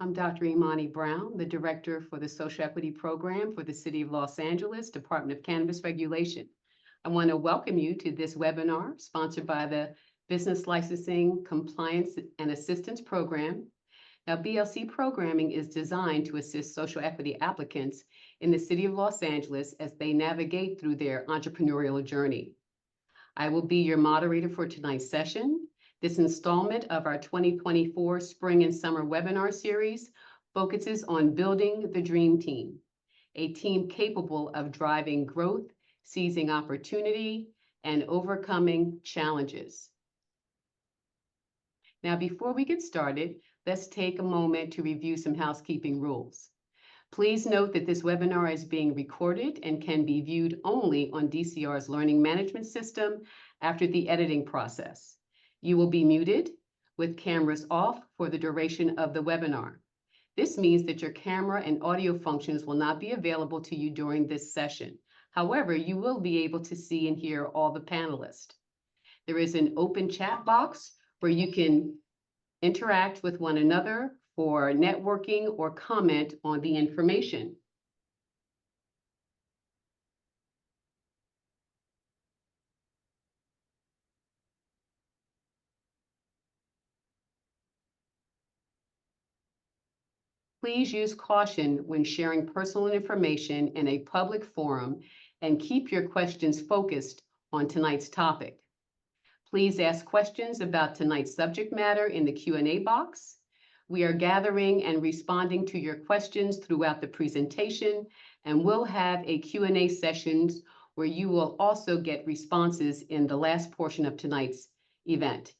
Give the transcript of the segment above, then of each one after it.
I'm Dr. Imani Brown, the Director for the Social Equity Program for the City of Los Angeles, Department of Cannabis Regulation. I want to welcome you to this webinar sponsored by the Business Licensing Compliance and Assistance Program. Now, BLC programming is designed to assist social equity applicants in the City of Los Angeles as they navigate through their entrepreneurial journey. I will be your moderator for tonight's session. This installment of our 2024 Spring and Summer webinar series focuses on building the dream team, a team capable of driving growth, seizing opportunity, and overcoming challenges. Now, before we get started, let's take a moment to review some housekeeping rules. Please note that this webinar is being recorded and can be viewed only on DCR's Learning Management System after the editing process. You will be muted with cameras off for the duration of the webinar. This means that your camera and audio functions will not be available to you during this session. However, you will be able to see and hear all the panelists. There is an open chat box where you can interact with one another for networking or comment on the information. Please use caution when sharing personal information in a public forum and keep your questions focused on tonight's topic. Please ask questions about tonight's subject matter in the Q&A box. We are gathering and responding to your questions throughout the presentation, and we'll have a Q&A sessions where you will also get responses in the last portion of tonight's event.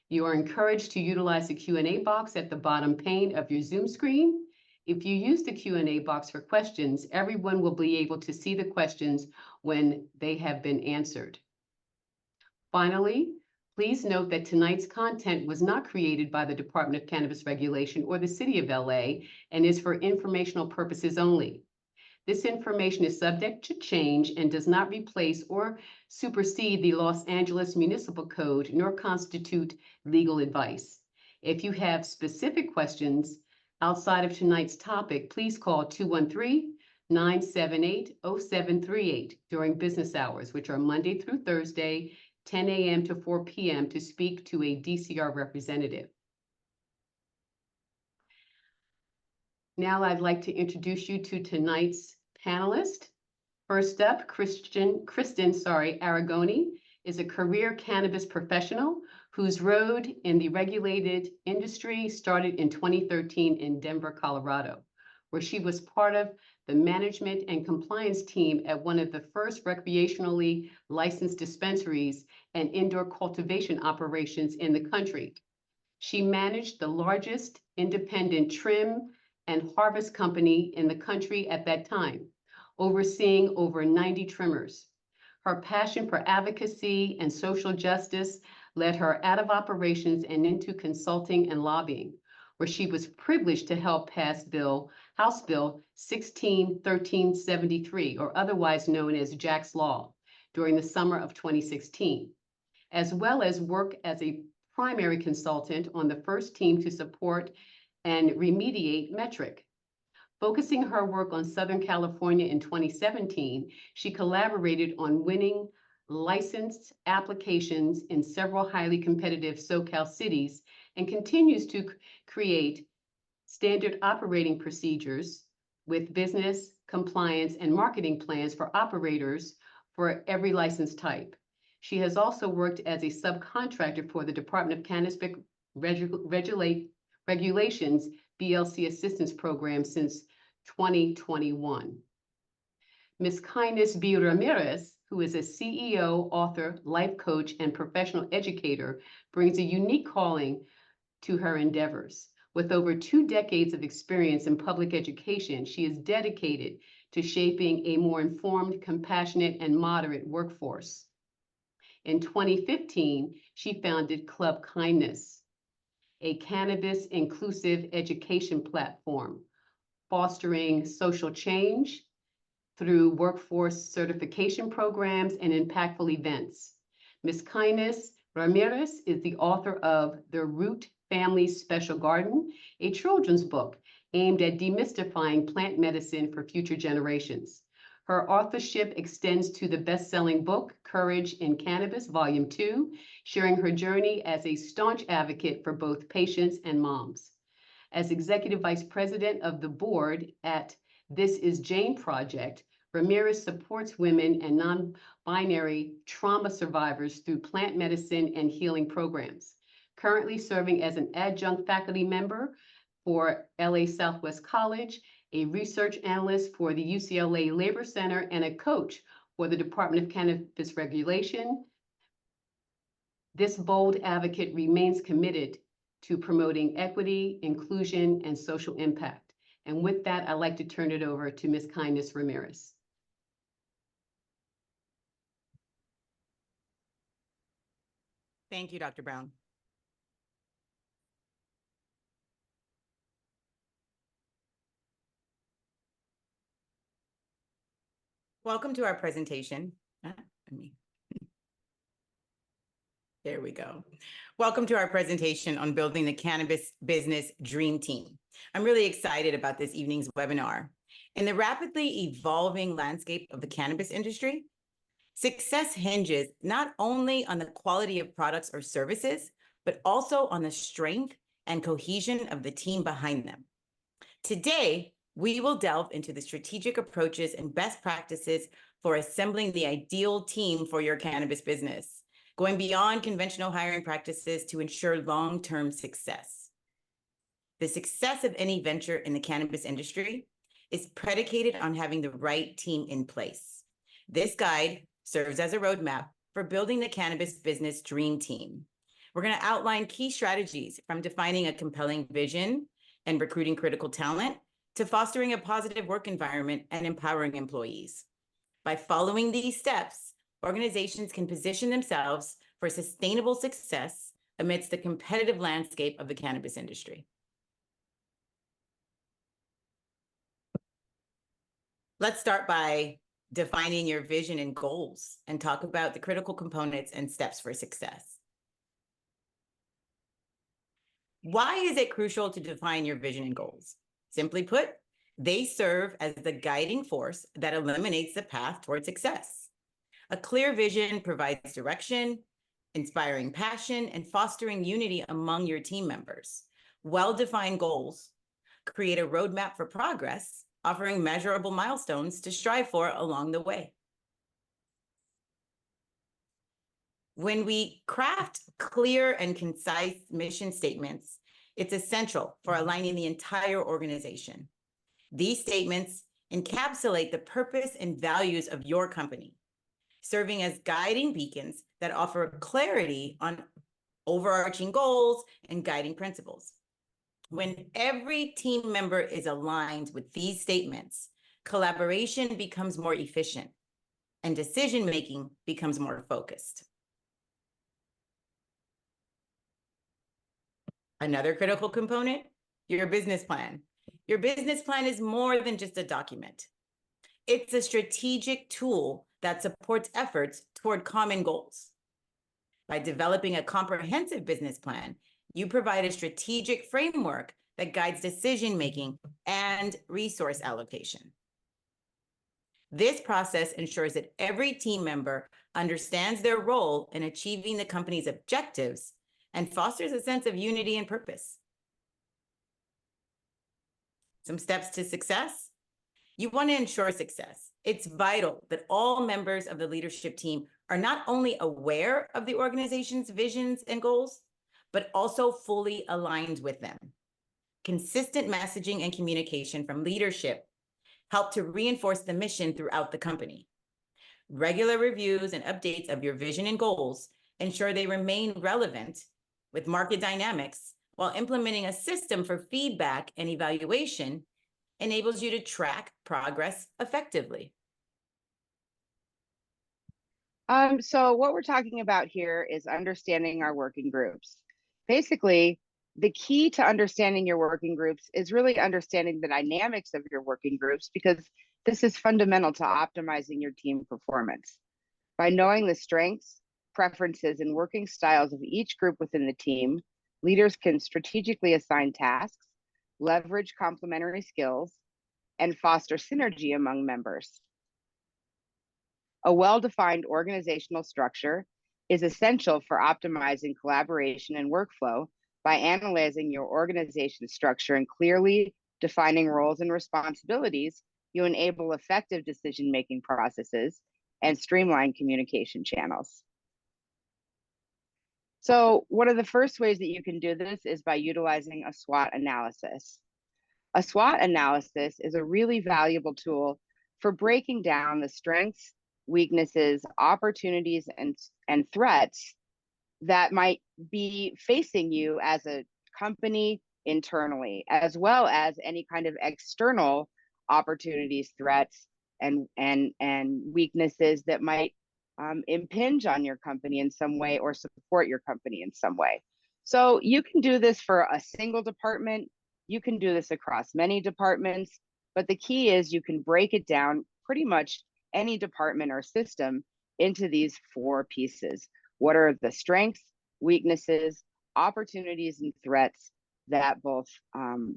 You are encouraged to utilize the Q&A box at the bottom pane of your Zoom screen. If you use the Q&A box for questions, everyone will be able to see the questions when they have been answered. Finally, please note that tonight's content was not created by the Department of Cannabis Regulation or the City of LA and is for informational purposes only. This information is subject to change and does not replace or supersede the Los Angeles Municipal Code nor constitute legal advice. If you have specific questions outside of tonight's topic, please call 213-978-0738 during business hours, which are Monday through Thursday, 10 a.m. to 4 p.m. to speak to a DCR representative. Now I'd like to introduce you to tonight's panelist. First up, Kristen Aragoni is a career cannabis professional whose road in the regulated industry started in 2013 in Denver, Colorado, where she was part of the management and compliance team at one of the first recreationally licensed dispensaries and indoor cultivation operations in the country. She managed the largest independent trim and harvest company in the country at that time, overseeing over 90 trimmers. Her passion for advocacy and social justice led her out of operations and into consulting and lobbying, where she was privileged to help pass House Bill 161373, or otherwise known as Jack's Law, during the summer of 2016, as well as work as a primary consultant on the first team to support and remediate Metric. Focusing her work on Southern California in 2017, she collaborated on winning licensed applications in several highly competitive SoCal cities and continues to create standard operating procedures with business, compliance, and marketing plans for operators for every license type. She has also worked as a subcontractor for the Department of Cannabis Regulations BLC Assistance Program since 2021. Ms. Kindness B. Ramirez, who is a CEO, author, life coach, and professional educator, brings a unique calling to her endeavors. With over 2 decades of experience in public education, she is dedicated to shaping a more informed, compassionate, and moderate workforce. In 2015, she founded Club Kindness, a cannabis inclusive education platform, fostering social change through workforce certification programs and impactful events. Ms. Kindness Ramirez is the author of The Root Family's Special Garden, a children's book aimed at demystifying plant medicine for future generations. Her authorship extends to the best-selling book, Courage in Cannabis, Volume 2, sharing her journey as a staunch advocate for both patients and moms. As Executive Vice President of the board at This Is Jane Project, Ramirez supports women and non-binary trauma survivors through plant medicine and healing programs. Currently serving as an adjunct faculty member for LA Southwest College, a research analyst for the UCLA Labor Center, and a coach for the Department of Cannabis Regulation, this bold advocate remains committed to promoting equity, inclusion, and social impact. And with that, I'd like to turn it over to Ms. Kindness Ramirez. Thank you, Dr. Brown. Welcome to our presentation. There we go. Welcome to our presentation on building the cannabis business dream team. I'm really excited about this evening's webinar. In the rapidly evolving landscape of the cannabis industry, success hinges not only on the quality of products or services, but also on the strength and cohesion of the team behind them. Today, we will delve into the strategic approaches and best practices for assembling the ideal team for your cannabis business, going beyond conventional hiring practices to ensure long-term success. The success of any venture in the cannabis industry is predicated on having the right team in place. This guide serves as a roadmap for building the cannabis business dream team. We're going to outline key strategies from defining a compelling vision and recruiting critical talent to fostering a positive work environment and empowering employees. By following these steps, organizations can position themselves for sustainable success amidst the competitive landscape of the cannabis industry. Let's start by defining your vision and goals and talk about the critical components and steps for success. Why is it crucial to define your vision and goals? Simply put, they serve as the guiding force that eliminates the path toward success. A clear vision provides direction, inspiring passion, and fostering unity among your team members. Well-defined goals create a roadmap for progress, offering measurable milestones to strive for along the way. When we craft clear and concise mission statements, it's essential for aligning the entire organization. These statements encapsulate the purpose and values of your company, serving as guiding beacons that offer clarity on overarching goals and guiding principles. When every team member is aligned with these statements, collaboration becomes more efficient and decision-making becomes more focused. Another critical component, your business plan. Your business plan is more than just a document. It's a strategic tool that supports efforts toward common goals. By developing a comprehensive business plan, you provide a strategic framework that guides decision-making and resource allocation. This process ensures that every team member understands their role in achieving the company's objectives and fosters a sense of unity and purpose. Some steps to success. You want to ensure success. It's vital that all members of the leadership team are not only aware of the organization's visions and goals, but also fully aligned with them. Consistent messaging and communication from leadership help to reinforce the mission throughout the company. Regular reviews and updates of your vision and goals ensure they remain relevant with market dynamics, while implementing a system for feedback and evaluation enables you to track progress effectively. So what we're talking about here is understanding our working groups. Basically, the key to understanding your working groups is really understanding the dynamics of your working groups, because this is fundamental to optimizing your team performance. By knowing the strengths preferences, and working styles of each group within the team, leaders can strategically assign tasks, leverage complementary skills, and foster synergy among members. A well-defined organizational structure is essential for optimizing collaboration and workflow by analyzing your organization's structure and clearly defining roles and responsibilities. You enable effective decision-making processes and streamline communication channels. So one of the first ways that you can do this is by utilizing a SWOT analysis. A SWOT analysis is a really valuable tool for breaking down the strengths, weaknesses, opportunities, and threats that might be facing you as a company internally, as well as any kind of external opportunities, threats, and weaknesses that might impinge on your company in some way or support your company in some way. So you can do this for a single department. You can do this across many departments, but the key is you can break it down pretty much any department or system into these 4 pieces. What are the strengths, weaknesses, opportunities, and threats that both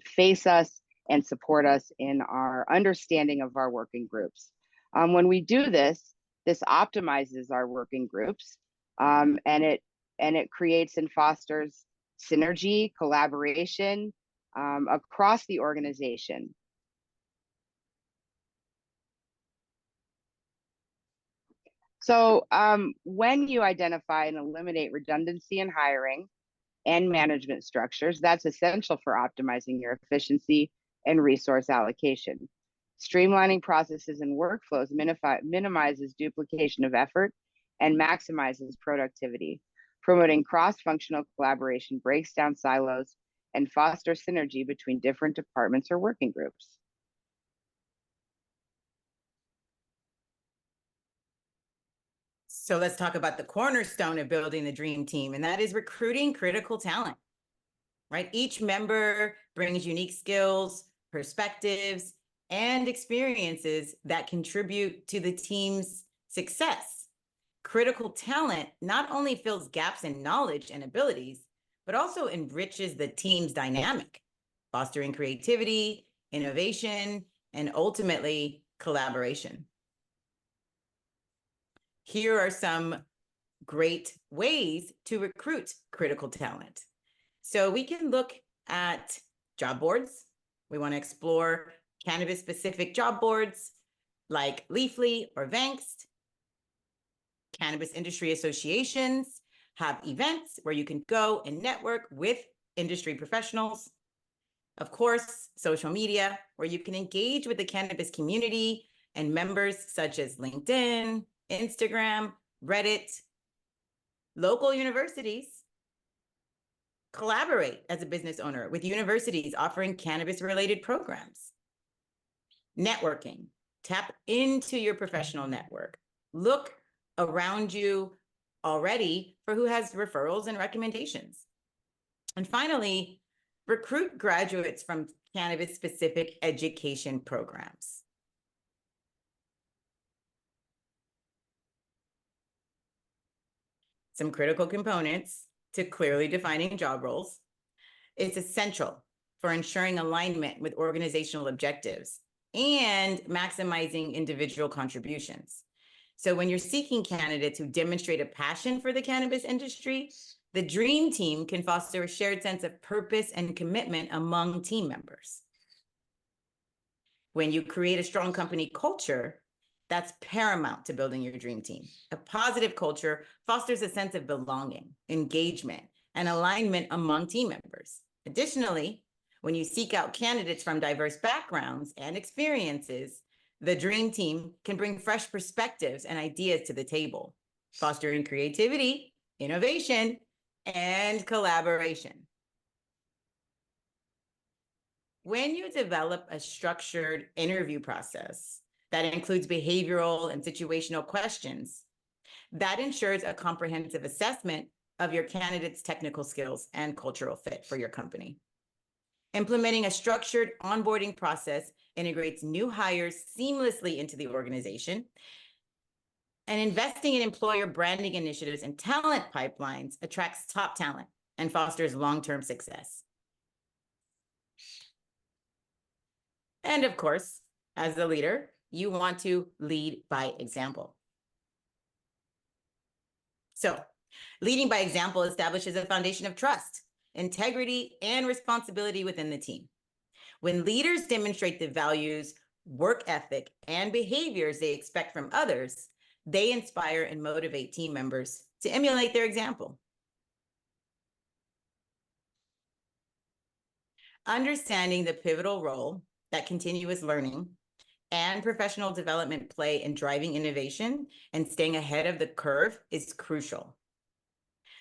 face us and support us in our understanding of our working groups? When we do this, this optimizes our working groups, and it creates and fosters synergy, collaboration across the organization. So when you identify and eliminate redundancy in hiring and management structures, that's essential for optimizing your efficiency and resource allocation. Streamlining processes and workflows minimizes duplication of effort and maximizes productivity. Promoting cross-functional collaboration breaks down silos and fosters synergy between different departments or working groups. So let's talk about the cornerstone of building the dream team, and that is recruiting critical talent, right? Each member brings unique skills, perspectives, and experiences that contribute to the team's success. Critical talent not only fills gaps in knowledge and abilities, but also enriches the team's dynamic, fostering creativity, innovation, and ultimately collaboration. Here are some great ways to recruit critical talent. So we can look at job boards. We want to explore cannabis-specific job boards like Leafly or Vankst. Cannabis industry associations have events where you can go and network with industry professionals. Of course, social media, where you can engage with the cannabis community and members such as LinkedIn, Instagram, Reddit. Local universities. Collaborate as a business owner with universities offering cannabis-related programs. Networking. Tap into your professional network. Look around you already for who has referrals and recommendations. And finally, recruit graduates from cannabis-specific education programs. Some critical components to clearly defining job roles. It's essential for ensuring alignment with organizational objectives and maximizing individual contributions. So when you're seeking candidates who demonstrate a passion for the cannabis industry, the dream team can foster a shared sense of purpose and commitment among team members. When you create a strong company culture, that's paramount to building your dream team. A positive culture fosters a sense of belonging, engagement, and alignment among team members. Additionally, when you seek out candidates from diverse backgrounds and experiences, the dream team can bring fresh perspectives and ideas to the table, fostering creativity, innovation, and collaboration. When you develop a structured interview process that includes behavioral and situational questions, that ensures a comprehensive assessment of your candidate's technical skills and cultural fit for your company. Implementing a structured onboarding process integrates new hires seamlessly into the organization, And investing in employer branding initiatives and talent pipelines attracts top talent and fosters long-term success. And of course, as a leader, you want to lead by example. So, leading by example establishes a foundation of trust, integrity, and responsibility within the team. When leaders demonstrate the values, work ethic, and behaviors they expect from others, they inspire and motivate team members to emulate their example. Understanding the pivotal role that continuous learning and professional development play in driving innovation and staying ahead of the curve is crucial.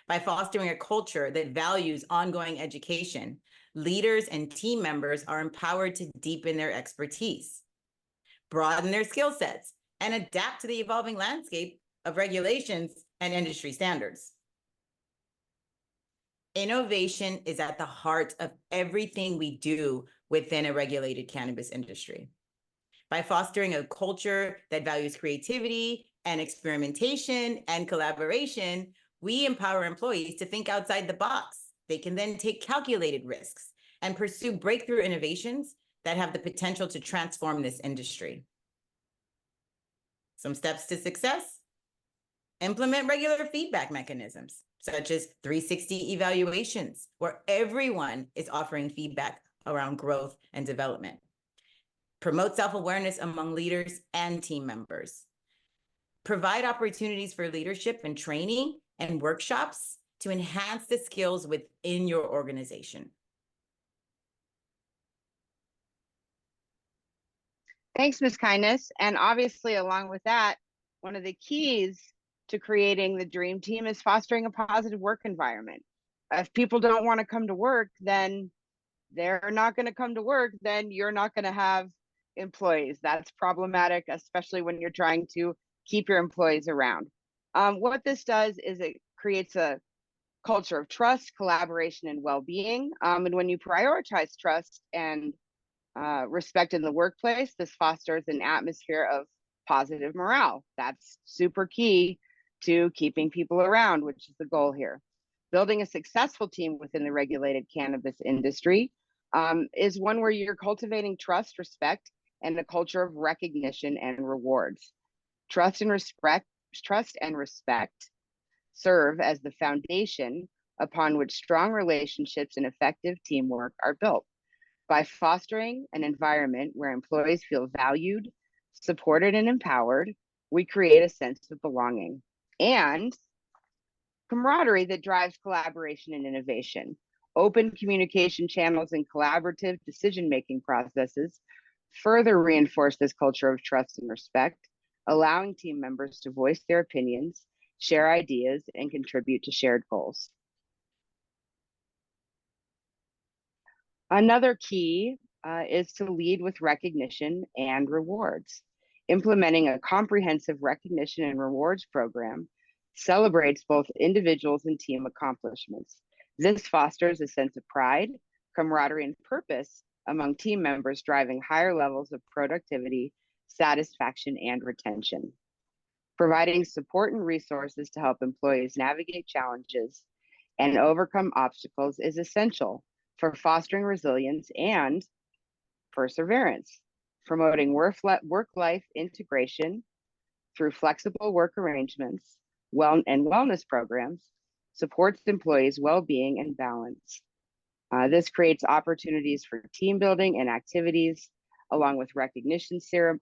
By fostering a culture that values ongoing education, leaders and team members are empowered to deepen their expertise, broaden their skill sets, and adapt to the evolving landscape of regulations and industry standards. Innovation is at the heart of everything we do within a regulated cannabis industry. By fostering a culture that values creativity and experimentation and collaboration, we empower employees to think outside the box. They can then take calculated risks and pursue breakthrough innovations that have the potential to transform this industry. Some steps to success: implement regular feedback mechanisms, such as 360 evaluations, where everyone is offering feedback around growth and development. Promote self-awareness among leaders and team members. Provide opportunities for leadership and training and workshops to enhance the skills within your organization. Thanks, Ms. Kindness. And obviously, along with that, one of the keys to creating the dream team is fostering a positive work environment. If people don't want to come to work, then they're not going to come to work, then you're not going to have employees. That's problematic, especially when you're trying to keep your employees around. What this does is it creates a culture of trust, collaboration, and well-being. And when you prioritize trust and respect in the workplace, this fosters an atmosphere of positive morale. That's super key to keeping people around, which is the goal here. Building a successful team within the regulated cannabis industry is one where you're cultivating trust, respect, and a culture of recognition and rewards. Trust and respect serve as the foundation upon which strong relationships and effective teamwork are built. By fostering an environment where employees feel valued, supported, and empowered, we create a sense of belonging and camaraderie that drives collaboration and innovation. Open communication channels and collaborative decision-making processes further reinforce this culture of trust and respect, allowing team members to voice their opinions, share ideas, and contribute to shared goals. Another key is to lead with recognition and rewards. Implementing a comprehensive recognition and rewards program celebrates both individuals and team accomplishments. This fosters a sense of pride, camaraderie, and purpose among team members, driving higher levels of productivity, satisfaction, and retention. Providing support and resources to help employees navigate challenges and overcome obstacles is essential for fostering resilience and perseverance. Promoting work-life integration through flexible work arrangements and wellness programs supports employees' well-being and balance. This creates opportunities for team building and activities, along with recognition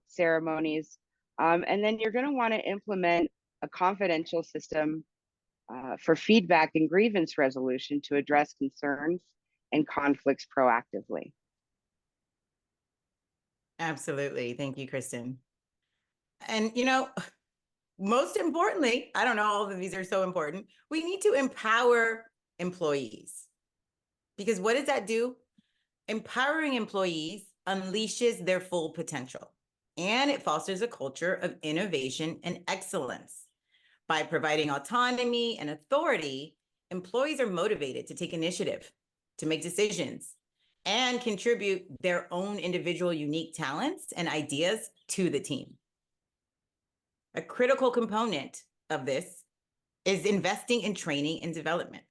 ceremonies. And then you're going to want to implement a confidential system for feedback and grievance resolution to address concerns and conflicts proactively. Absolutely. Thank you, Kristen. And, most importantly, I don't know, all of these are so important. We need to empower employees. Because what does that do? Empowering employees unleashes their full potential, and it fosters a culture of innovation and excellence. By providing autonomy and authority, employees are motivated to take initiative, to make decisions, and contribute their own individual unique talents and ideas to the team. A critical component of this is investing in training and development.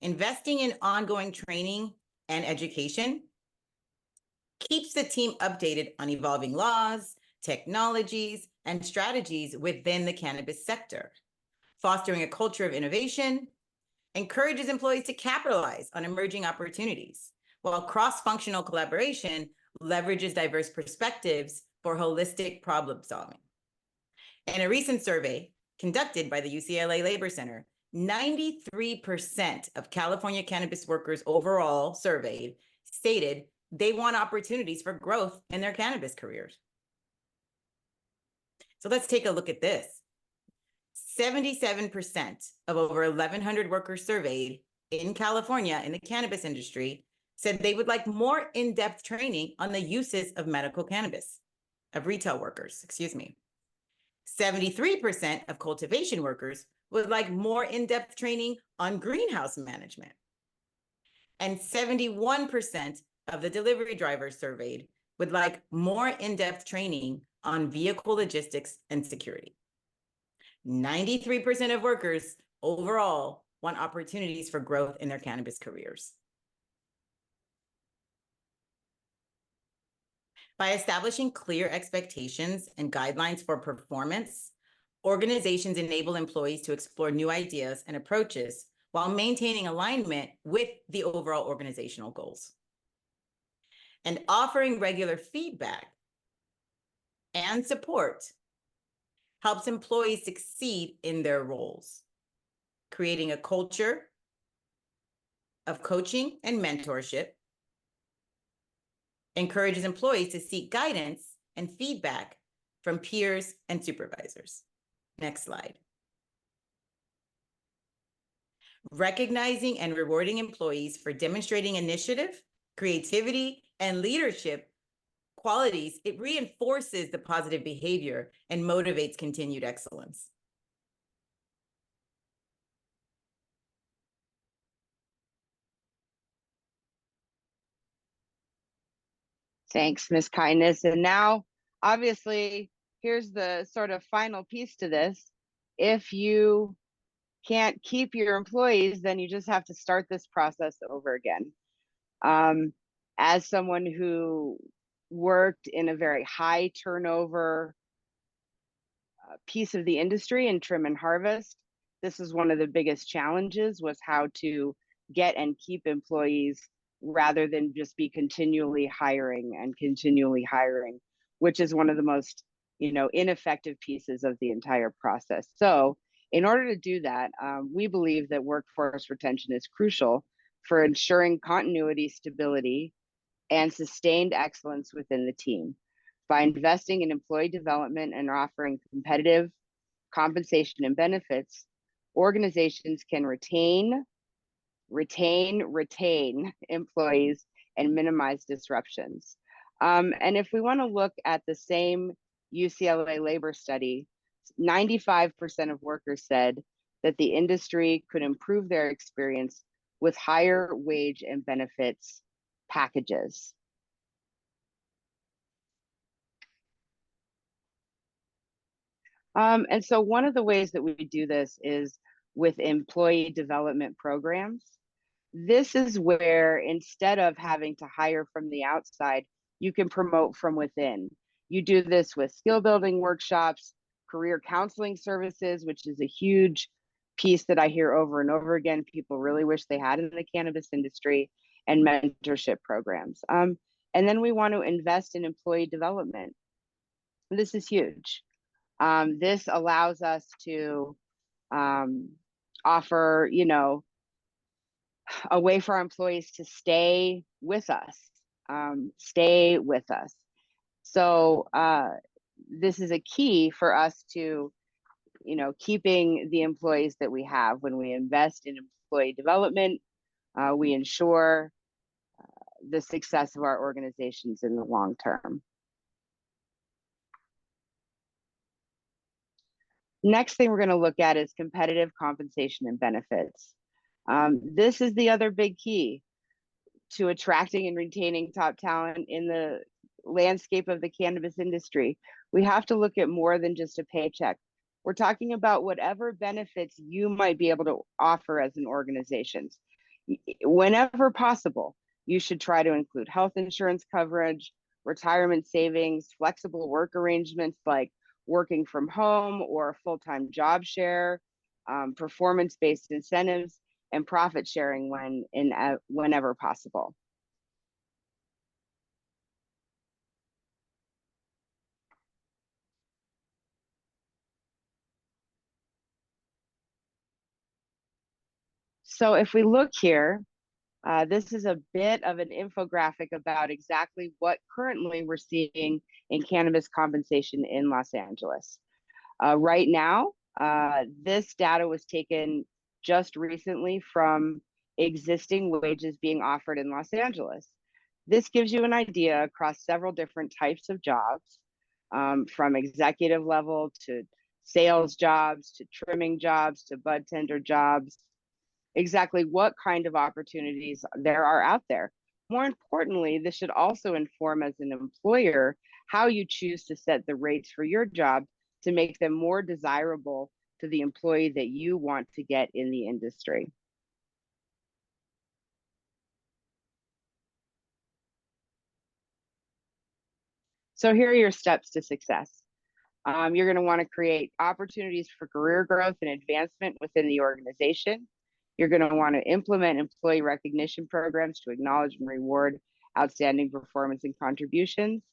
Investing in ongoing training and education keeps the team updated on evolving laws, technologies, and strategies within the cannabis sector, fostering a culture of innovation, encourages employees to capitalize on emerging opportunities, while cross-functional collaboration leverages diverse perspectives for holistic problem solving. In a recent survey conducted by the UCLA Labor Center, 93% of California cannabis workers overall surveyed stated they want opportunities for growth in their cannabis careers. So let's take a look at this. 77% of over 1,100 workers surveyed in California in the cannabis industry said they would like more in-depth training on the uses of medical cannabis, of retail workers, excuse me. 73% of cultivation workers would like more in-depth training on greenhouse management. And 71% of the delivery drivers surveyed would like more in-depth training on vehicle logistics and security. 93% of workers overall want opportunities for growth in their cannabis careers. By establishing clear expectations and guidelines for performance, organizations enable employees to explore new ideas and approaches while maintaining alignment with the overall organizational goals. And offering regular feedback and support helps employees succeed in their roles, creating a culture of coaching and mentorship, encourages employees to seek guidance and feedback from peers and supervisors. Next slide. Recognizing and rewarding employees for demonstrating initiative, creativity, and leadership qualities, it reinforces the positive behavior and motivates continued excellence. Thanks, Ms. Kindness. And now, obviously, here's the sort of final piece to this. If you can't keep your employees, then you just have to start this process over again. As someone who worked in a very high turnover piece of the industry in trim and harvest, this is one of the biggest challenges, was how to get and keep employees rather than just be continually hiring, which is one of the most, ineffective pieces of the entire process. So in order to do that, we believe that workforce retention is crucial for ensuring continuity, stability, and sustained excellence within the team. By investing in employee development and offering competitive compensation and benefits, organizations can retain employees and minimize disruptions. And if we want to look at the same UCLA labor study, 95% of workers said that the industry could improve their experience with higher wage and benefits packages. And so one of the ways that we do this is with employee development programs. This is where, instead of having to hire from the outside, you can promote from within. You do this with skill building workshops, career counseling services, which is a huge piece that I hear over and over again. People really wish they had in the cannabis industry, and mentorship programs. And then we want to invest in employee development. This is huge. This allows us to offer, a way for our employees to stay with us. So this is a key for us to, keeping the employees that we have. When we invest in employee development, we ensure the success of our organizations in the long term. Next thing we're going to look at is competitive compensation and benefits. This is the other big key to attracting and retaining top talent in the landscape of the cannabis industry, we have to look at more than just a paycheck. We're talking about whatever benefits you might be able to offer as an organization. Whenever possible, you should try to include health insurance coverage, retirement savings, flexible work arrangements like working from home or a full-time job share, performance-based incentives, and profit sharing whenever possible. So if we look here, this is a bit of an infographic about exactly what currently we're seeing in cannabis compensation in Los Angeles. Right now, this data was taken just recently from existing wages being offered in Los Angeles. This gives you an idea across several different types of jobs, from executive level to sales jobs, to trimming jobs, to bud tender jobs, exactly what kind of opportunities there are out there. More importantly, this should also inform as an employer how you choose to set the rates for your job to make them more desirable to the employee that you want to get in the industry. So here are your steps to success. You're going to want to create opportunities for career growth and advancement within the organization. You're going to want to implement employee recognition programs to acknowledge and reward outstanding performance and contributions,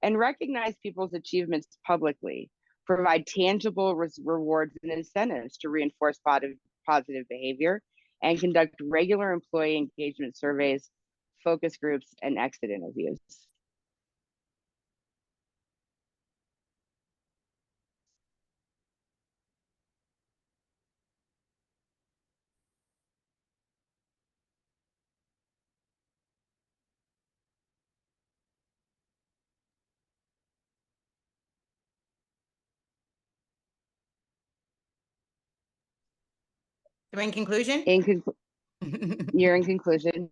and recognize people's achievements publicly. Provide tangible rewards and incentives to reinforce positive behavior, and conduct regular employee engagement surveys, focus groups, and exit interviews. So in conclusion, You're in conclusion.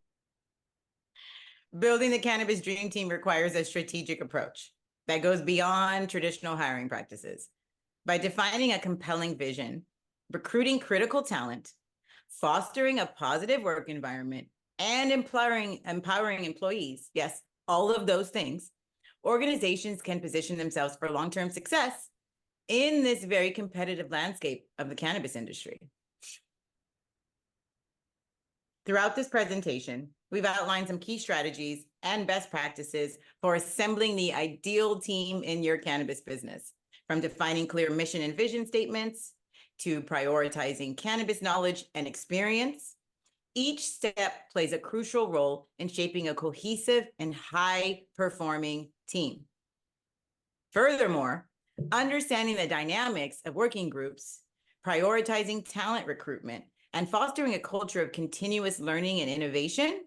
building the cannabis dream team requires a strategic approach that goes beyond traditional hiring practices. By defining a compelling vision, recruiting critical talent, fostering a positive work environment, and empowering employees, yes, all of those things, organizations can position themselves for long-term success in this very competitive landscape of the cannabis industry. Throughout this presentation, we've outlined some key strategies and best practices for assembling the ideal team in your cannabis business, from defining clear mission and vision statements to prioritizing cannabis knowledge and experience. Each step plays a crucial role in shaping a cohesive and high-performing team. Furthermore, understanding the dynamics of working groups, prioritizing talent recruitment, and fostering a culture of continuous learning and innovation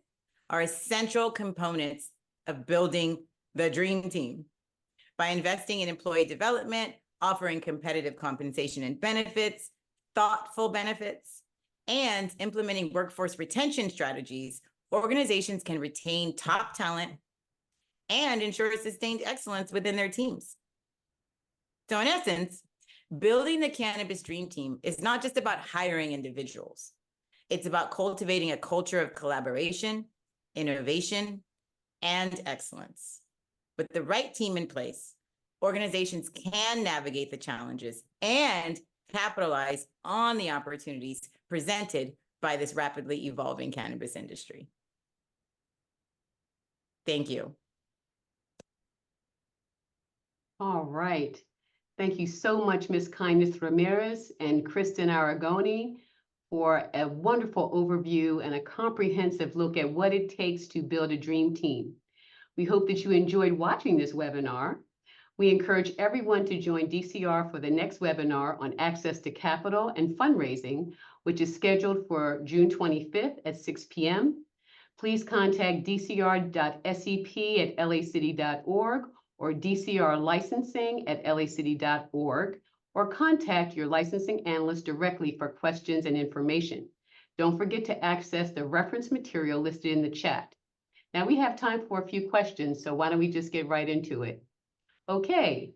are essential components of building the dream team. By investing in employee development, offering competitive compensation and benefits, thoughtful benefits, and implementing workforce retention strategies, organizations can retain top talent and ensure sustained excellence within their teams. So in essence, building the cannabis dream team is not just about hiring individuals. It's about cultivating a culture of collaboration, innovation, and excellence. With the right team in place, organizations can navigate the challenges and capitalize on the opportunities presented by this rapidly evolving cannabis industry. Thank you. All right. Thank you so much, Ms. Kindness Ramirez and Kristen Aragoni, for a wonderful overview and a comprehensive look at what it takes to build a dream team. We hope that you enjoyed watching this webinar. We encourage everyone to join DCR for the next webinar on access to capital and fundraising, which is scheduled for June 25th at 6 p.m. Please contact dcr.sep@lacity.org or dcrlicensing@lacity.org, or contact your licensing analyst directly for questions and information. Don't forget to access the reference material listed in the chat. Now we have time for a few questions, so why don't we just get right into it? Okay,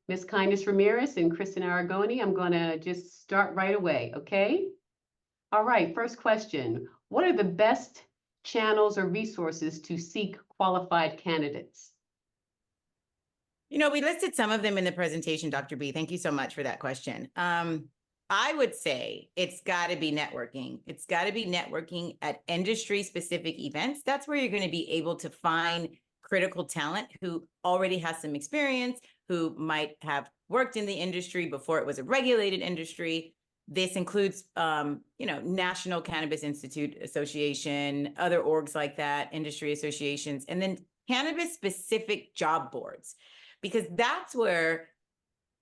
Ms. Kindness Ramirez and Kristen Aragoni, I'm gonna just start right away, okay? All right, first question. What are the best channels or resources to seek qualified candidates? You know, we listed some of them in the presentation, Dr. B. Thank you so much for that question. I would say it's got to be networking. It's got to be networking at industry-specific events. That's where you're going to be able to find critical talent who already has some experience, who might have worked in the industry before it was a regulated industry. This includes, National Cannabis Institute Association, other orgs like that, industry associations, and then cannabis-specific job boards, because that's where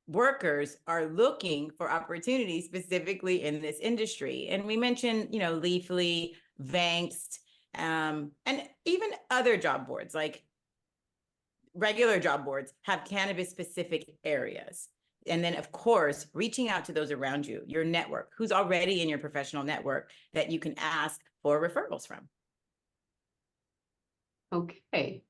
workers are looking for opportunities specifically in this industry. And we mentioned, Leafly, Vankst, and even other job boards, like regular job boards have cannabis specific areas. And then, of course, reaching out to those around you, your network, who's already in your professional network that you can ask for referrals from. Okay,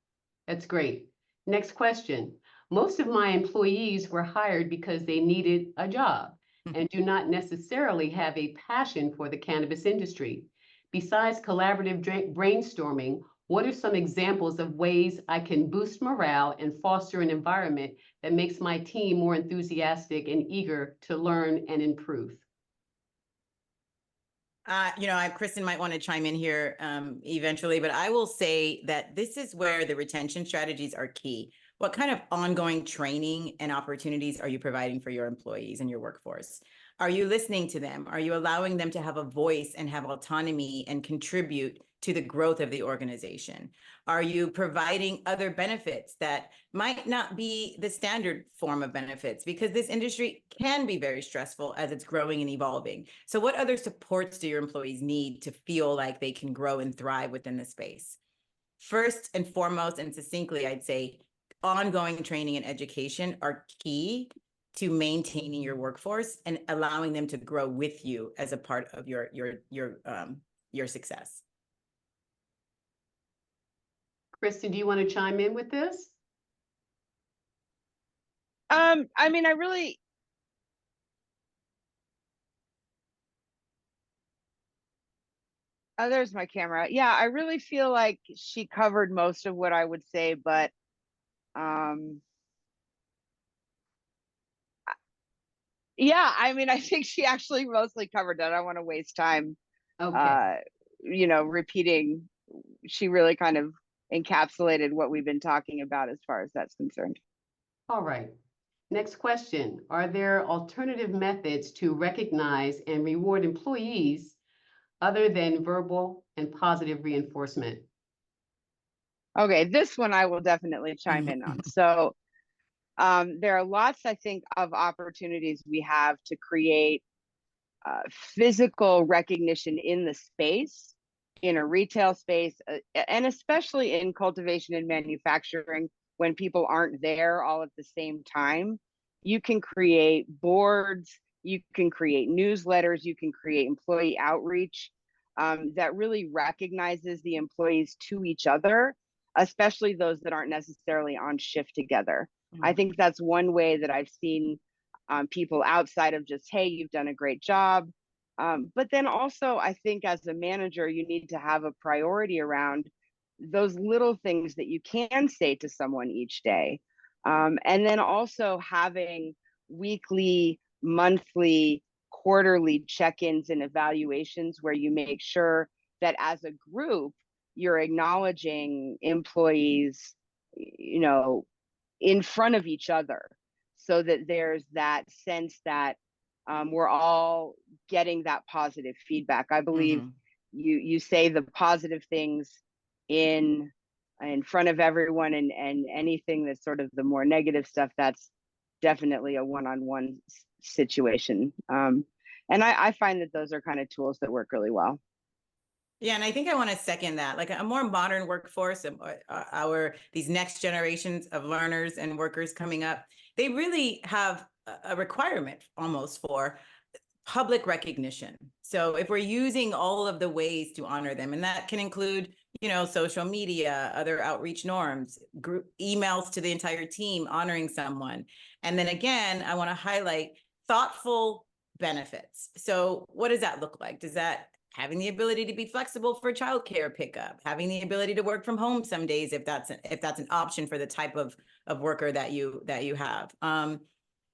that's great. Next question. Most of my employees were hired because they needed a job and do not necessarily have a passion for the cannabis industry. Besides collaborative brainstorming, what are some examples of ways I can boost morale and foster an environment that makes my team more enthusiastic and eager to learn and improve? Kristen might want to chime in here eventually, but I will say that this is where the retention strategies are key. What kind of ongoing training and opportunities are you providing for your employees and your workforce? Are you listening to them? Are you allowing them to have a voice and have autonomy and contribute to the growth of the organization? Are you providing other benefits that might not be the standard form of benefits? Because this industry can be very stressful as it's growing and evolving. So what other supports do your employees need to feel like they can grow and thrive within the space? First and foremost, and succinctly, I'd say ongoing training and education are key to maintaining your workforce and allowing them to grow with you as a part of your success. Kristen, do you want to chime in with this? I mean, I really, oh, there's my camera. Yeah, I really feel like she covered most of what I would say, but yeah, I mean, I think she actually mostly covered that. I don't want to waste time, Okay. repeating. She really kind of encapsulated what we've been talking about as far as that's concerned. All right. Next question. Are there alternative methods to recognize and reward employees other than verbal and positive reinforcement? Okay, this one I will definitely chime in on. So there are lots, I think, of opportunities we have to create physical recognition in the space, in a retail space, and especially in cultivation and manufacturing when people aren't there all at the same time. You can create boards, you can create newsletters, you can create employee outreach that really recognizes the employees to each other, especially those that aren't necessarily on shift together. I think that's one way that I've seen people outside of just, hey, you've done a great job. But then also, I think as a manager, you need to have a priority around those little things that you can say to someone each day. And then also having weekly, monthly, quarterly check-ins and evaluations where you make sure that as a group, you're acknowledging employees, in front of each other, so that there's that sense that we're all getting that positive feedback. I believe you say the positive things in front of everyone, and anything that's sort of the more negative stuff, that's definitely a one-on-one situation. And I find that those are kind of tools that work really well. Yeah, and I think I want to second that. Like a more modern workforce, these next generations of learners and workers coming up, they really have a requirement almost for public recognition. So if we're using all of the ways to honor them, and that can include, social media, other outreach norms, group emails to the entire team honoring someone. And then again, I want to highlight thoughtful benefits. So what does that look like? Does that having the ability to be flexible for childcare pickup, having the ability to work from home some days if that's an option for the type of worker that you have.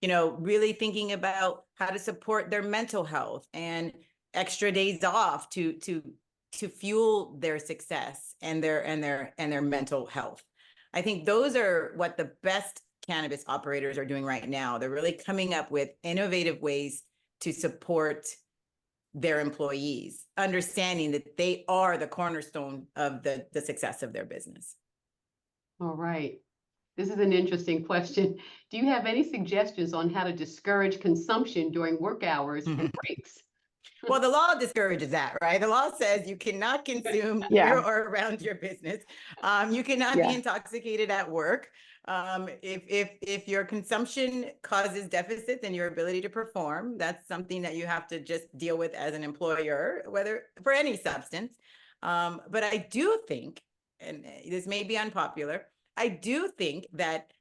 Really thinking about how to support their mental health and extra days off to fuel their success and their mental health. I think those are what the best cannabis operators are doing right now. They're really coming up with innovative ways to support their employees, understanding that they are the cornerstone of the success of their business. All right. This is an interesting question. Do you have any suggestions on how to discourage consumption during work hours and breaks? Well, the law discourages that, right? The law says you cannot consume Yeah. near or around your business. You cannot Yeah. be intoxicated at work. If your consumption causes deficits in your ability to perform, that's something that you have to just deal with as an employer, whether for any substance. But I do think, and this may be unpopular, I do think that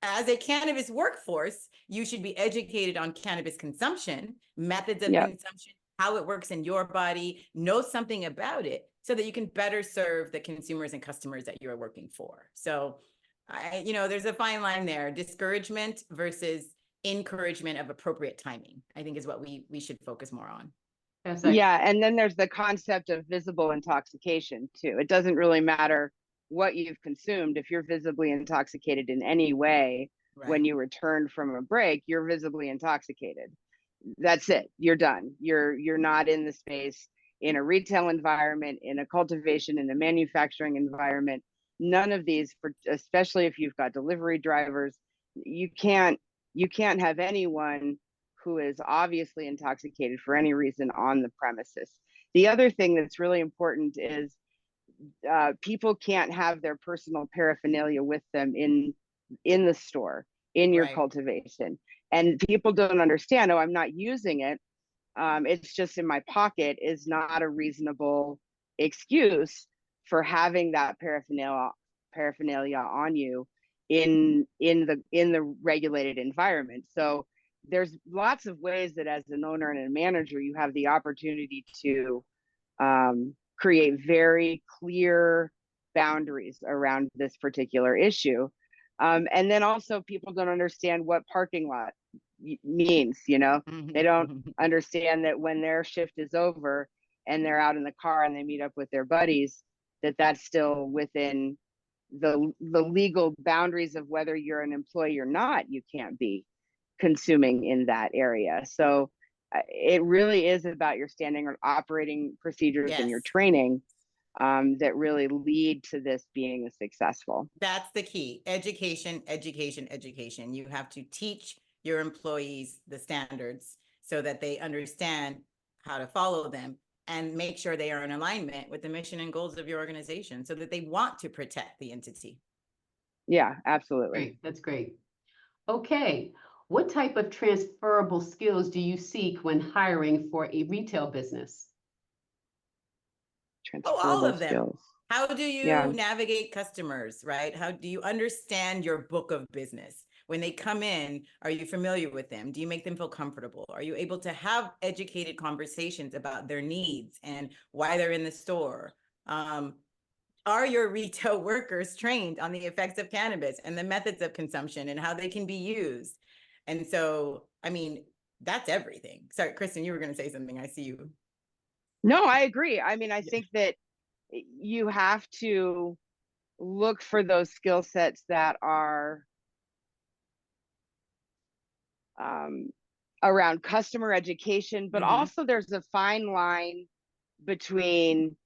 as a cannabis workforce, you should be educated on cannabis consumption, methods of Yeah. consumption, how it works in your body, know something about it so that you can better serve the consumers and customers that you're working for. So, there's a fine line there. Discouragement versus encouragement of appropriate timing, I think is what we should focus more on. Yeah, and then there's the concept of visible intoxication too. It doesn't really matter what you've consumed. If you're visibly intoxicated in any way, when you return from a break, you're visibly intoxicated. That's it. You're done. You're not in the space in a retail environment, in a cultivation, in a manufacturing environment. None of these, especially if you've got delivery drivers, you can't have anyone who is obviously intoxicated for any reason on the premises. The other thing that's really important is people can't have their personal paraphernalia with them in the store, in your cultivation. And people don't understand, oh, I'm not using it. It's just in my pocket is not a reasonable excuse for having that paraphernalia on you in the regulated environment. So there's lots of ways that as an owner and a manager, you have the opportunity to create very clear boundaries around this particular issue. And then also people don't understand what parking lot means, they don't understand that when their shift is over and they're out in the car and they meet up with their buddies, that's still within the legal boundaries of whether you're an employee or not. You can't be consuming in that area. So it really is about your standard operating procedures and your training that really lead to this being successful. That's the key. Education, education, education. You have to teach your employees the standards so that they understand how to follow them and make sure they are in alignment with the mission and goals of your organization so that they want to protect the entity. Yeah, absolutely. Great. That's great. Okay. What type of transferable skills do you seek when hiring for a retail business? All of them. Skills. How do you navigate customers, right? How do you understand your book of business? When they come in, are you familiar with them? Do you make them feel comfortable? Are you able to have educated conversations about their needs and why they're in the store? Are your retail workers trained on the effects of cannabis and the methods of consumption and how they can be used? And so, I mean, that's everything. Sorry, Kristen, you were going to say something. I see you. No, I agree. I mean, I think that you have to look for those skill sets that are around customer education, but also there's a fine line between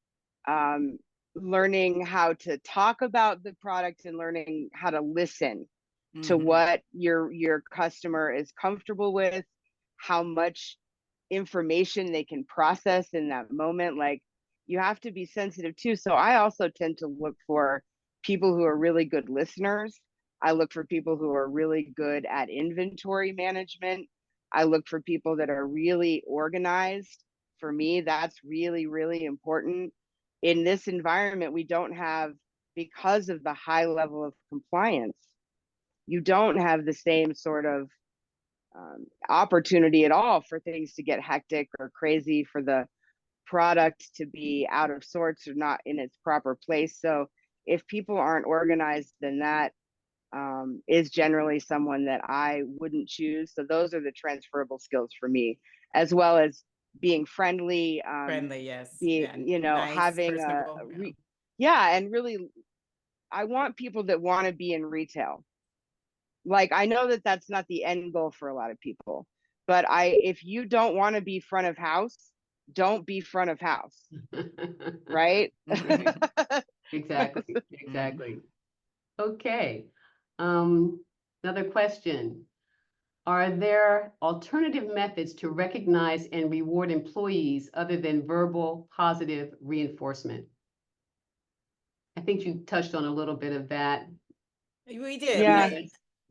learning how to talk about the product and learning how to listen to what your customer is comfortable with, how much information they can process in that moment. Like, you have to be sensitive too. So I also tend to look for people who are really good listeners. I look for people who are really good at inventory management. I look for people that are really organized. For me, that's really, really important. in this environment, we don't have, because of the high level of compliance, you don't have the same sort of opportunity at all for things to get hectic or crazy, for the product to be out of sorts or not in its proper place. So if people aren't organized, then that is generally someone that I wouldn't choose. So those are the transferable skills for me, as well as being friendly, Friendly, yes. being, Yeah. you know, Nice, having personable. Yeah. yeah, and really, I want people that want to be in retail. Like, I know that that's not the end goal for a lot of people, but if you don't want to be front of house, don't be front of house, right? Exactly, exactly. Okay. Another question. Are there alternative methods to recognize and reward employees other than verbal positive reinforcement? I think you touched on a little bit of that. We did. Yeah.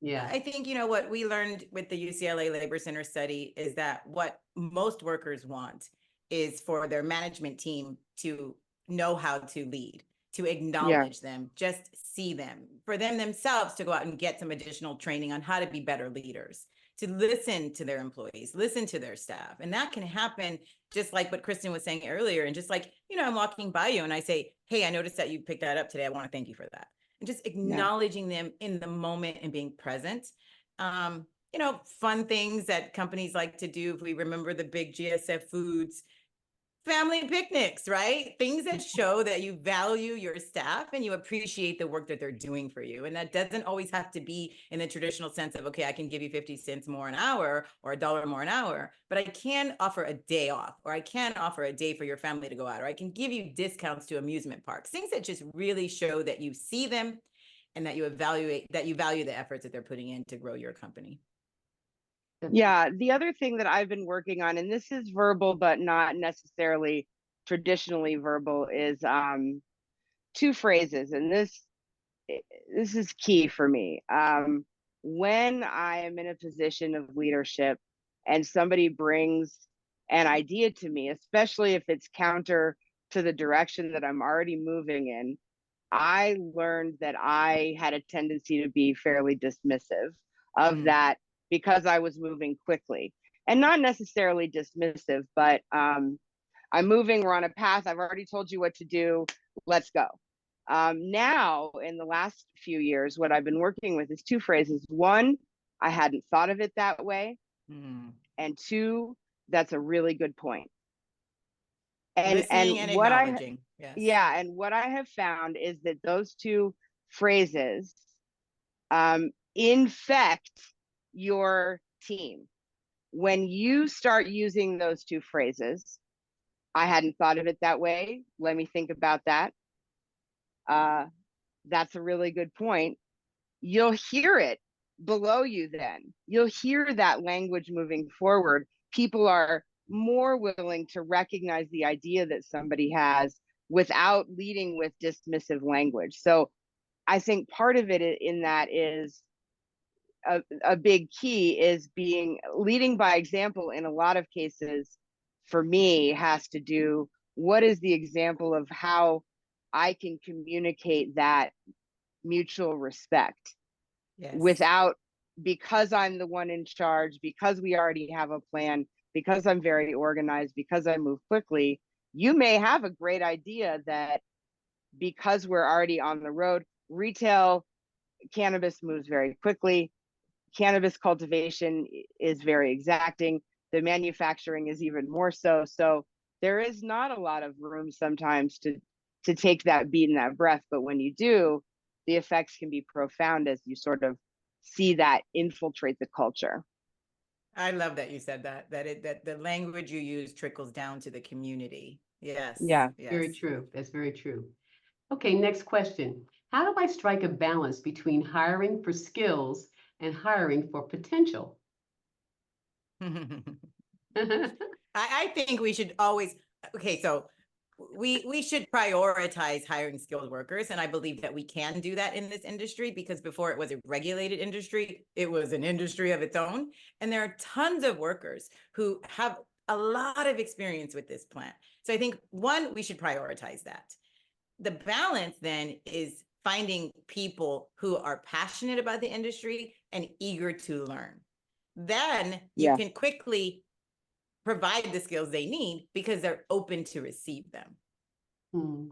Yeah. I think, you know, what we learned with the UCLA Labor Center study is that what most workers want is for their management team to know how to lead, to acknowledge them, just see them, for them themselves to go out and get some additional training on how to be better leaders, to listen to their employees, listen to their staff. And that can happen just like what Kristen was saying earlier. And just like, you know, I'm walking by you and I say, hey, I noticed that you picked that up today. I want to thank you for that. And just acknowledging them in the moment and being present. You know, fun things that companies like to do. If we remember the big GSF Foods family picnics, right? Things that show that you value your staff and you appreciate the work that they're doing for you. And that doesn't always have to be in the traditional sense of, okay, I can give you 50 cents more an hour or $1 more an hour, but I can offer a day off, or I can offer a day for your family to go out, or I can give you discounts to amusement parks, things that just really show that you see them and that you value the efforts that they're putting in to grow your company. Yeah, the other thing that I've been working on, and this is verbal but not necessarily traditionally verbal, is two phrases, and this is key for me. When I am in a position of leadership and somebody brings an idea to me, especially if it's counter to the direction that I'm already moving in, I learned that I had a tendency to be fairly dismissive of that, because I was moving quickly, and not necessarily dismissive, but I'm moving, we're on a path, I've already told you what to do, let's go. Now, in the last few years, what I've been working with is two phrases. One, I hadn't thought of it that way. And two, that's a really good point. Listening and what acknowledging. Yes. Yeah, and what I have found is that those two phrases infect your team. When you start using those two phrases, I hadn't thought of it that way, let me think about that. That's a really good point. You'll hear it below you then. You'll hear that language moving forward. People are more willing to recognize the idea that somebody has without leading with dismissive language. So I think part of it in that is a big key is leading by example. In a lot of cases, for me, has to do, what is the example of how I can communicate that mutual respect without, because I'm the one in charge, because we already have a plan, because I'm very organized, because I move quickly. You may have a great idea that, because we're already on the road, retail cannabis moves very quickly. Cannabis cultivation is very exacting. The manufacturing is even more so. So there is not a lot of room sometimes to take that beat and that breath. But when you do, the effects can be profound as you sort of see that infiltrate the culture. I love that you said that the language you use trickles down to the community. Yes. Yeah. Yes. Very true. That's very true. Okay, next question. How do I strike a balance between hiring for skills and hiring for potential? I think we should always, okay, so we should prioritize hiring skilled workers. And I believe that we can do that in this industry, because before it was a regulated industry, it was an industry of its own. And there are tons of workers who have a lot of experience with this plant. So I think, one, we should prioritize that. the balance then is finding people who are passionate about the industry and eager to learn. Then you Yeah. can quickly provide the skills they need because they're open to receive them. Hmm.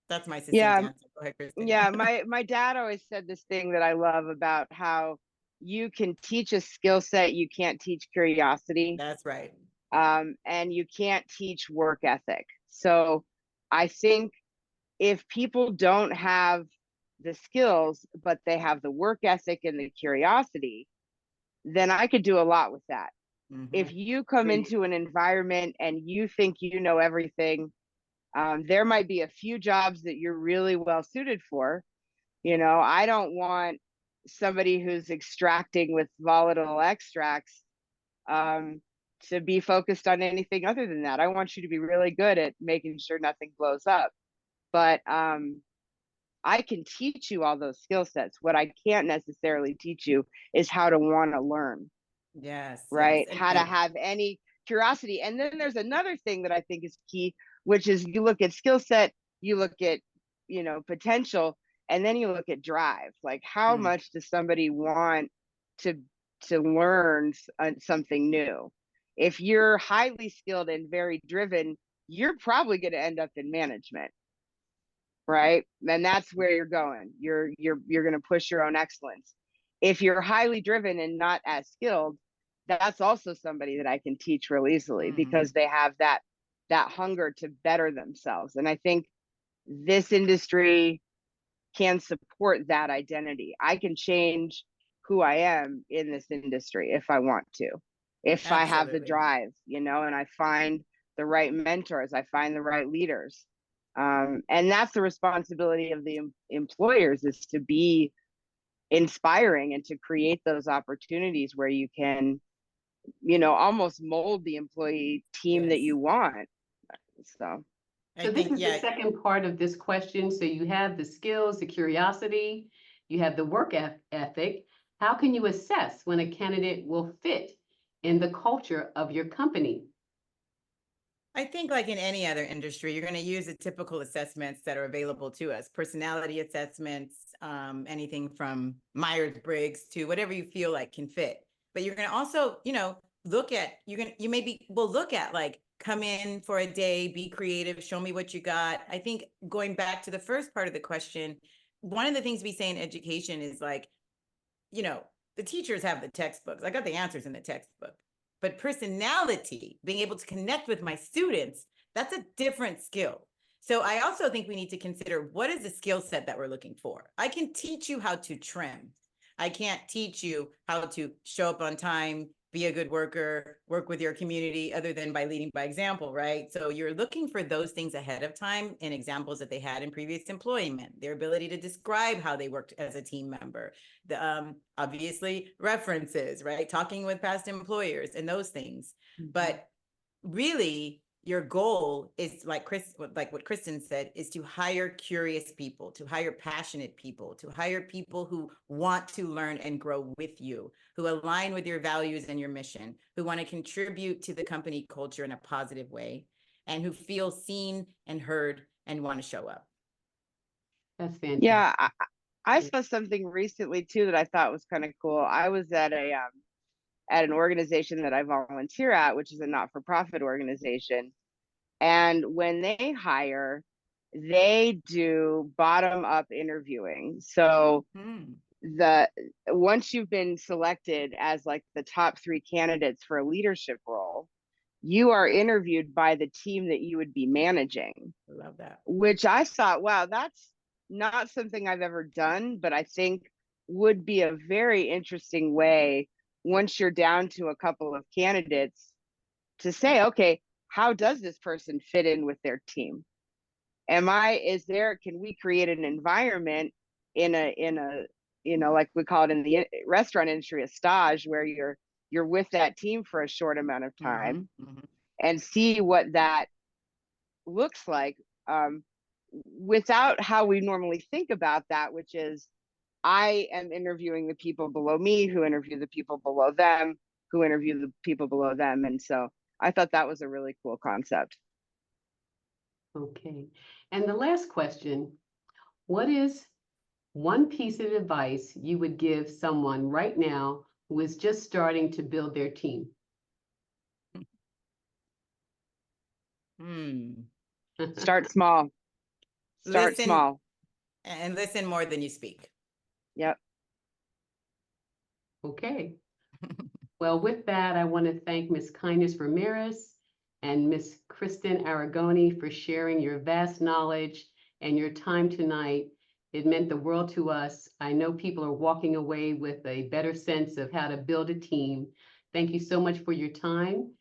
That's my succinct Yeah. answer. Go ahead, Kristen. Yeah. My dad always said this thing that I love about how you can teach a skill set, you can't teach curiosity. That's right. And you can't teach work ethic. So I think if people don't have the skills, but they have the work ethic and the curiosity, then I could do a lot with that. Mhm. If you come Great. into an environment and you think you know everything, there might be a few jobs that you're really well suited for. You know, I don't want somebody who's extracting with volatile extracts um, to be focused on anything other than that. I want you to be really good at making sure nothing blows up. But I can teach you all those skill sets. What I can't necessarily teach you is how to want to learn, Yes, yes. right? And How to have any curiosity. And then there's another thing that I think is key, which is you look at skill set, you look at, you know, potential, and then you look at drive. Like how Mm. much does somebody want to learn something new? If you're highly skilled and very driven, you're probably going to end up in management, right? And that's where you're going. You're going to push your own excellence. If you're highly driven and not as skilled, that's also somebody that I can teach real easily Mhm. because they have that hunger to better themselves. And I think this industry can support that identity. I can change who I am in this industry if I want to. If I have the Absolutely. drive, you know, and I find the right mentors, I find the right leaders. And that's the responsibility of the employers, is to be inspiring and to create those opportunities where you can, you know, almost mold the employee team that Yes. you want. So I So this think, is the second part of this question. So you have the skills, the curiosity, you have the work ethic. How can you assess when a candidate will fit in the culture of your company? I think like in any other industry, you're going to use the typical assessments that are available to us, personality assessments, anything from Myers-Briggs to whatever you feel like can fit. But you're going to also, you know, look at, we'll look at like, come in for a day, be creative, show me what you got. I think going back to the first part of the question, one of the things we say in education is like, you know, the teachers have the textbooks. I got the answers in the textbook. But personality, being able to connect with my students, that's a different skill. So I also think we need to consider, what is the skill set that we're looking for? I can teach you how to trim. I can't teach you how to show up on time, be a good worker, work with your community, other than by leading by example, right? So you're looking for those things ahead of time in examples that they had in previous employment, their ability to describe how they worked as a team member, the obviously references, right? Talking with past employers and those things. But really, your goal is like what Kristen said, is to hire curious people, to hire passionate people, to hire people who want to learn and grow with you, who align with your values and your mission, who want to contribute to the company culture in a positive way, and who feel seen and heard and want to show up. That's fantastic. yeah, I saw something recently too that I thought was kind of cool. I was at an organization that I volunteer at, which is a not-for-profit organization. And when they hire, they do bottom-up interviewing. So once you've been selected as like the top 3 candidates for a leadership role, you are interviewed by the team that you would be managing. I love that. Which I thought, wow, that's not something I've ever done, but I think would be a very interesting way, once you're down to a couple of candidates, to say, okay, how does this person fit in with their team? Can we create an environment in a, you know, like we call it in the restaurant industry, a stage, where you're with that team for a short amount of time and see what that looks like, without how we normally think about that, which is I am interviewing the people below me who interview the people below them, who interview the people below them. And so I thought that was a really cool concept. Okay. And the last question, what is one piece of advice you would give someone right now who is just starting to build their team? Start small. Start Listen, small. and listen more than you speak. Yep. Okay. Well, with that, I want to thank Ms. Kindness Ramirez and Ms. Kristen Aragoni for sharing your vast knowledge and your time tonight. It meant the world to us. I know people are walking away with a better sense of how to build a team. Thank you so much for your time.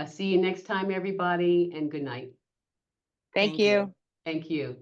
See you next time, everybody, and good night. Thank you. Thank you.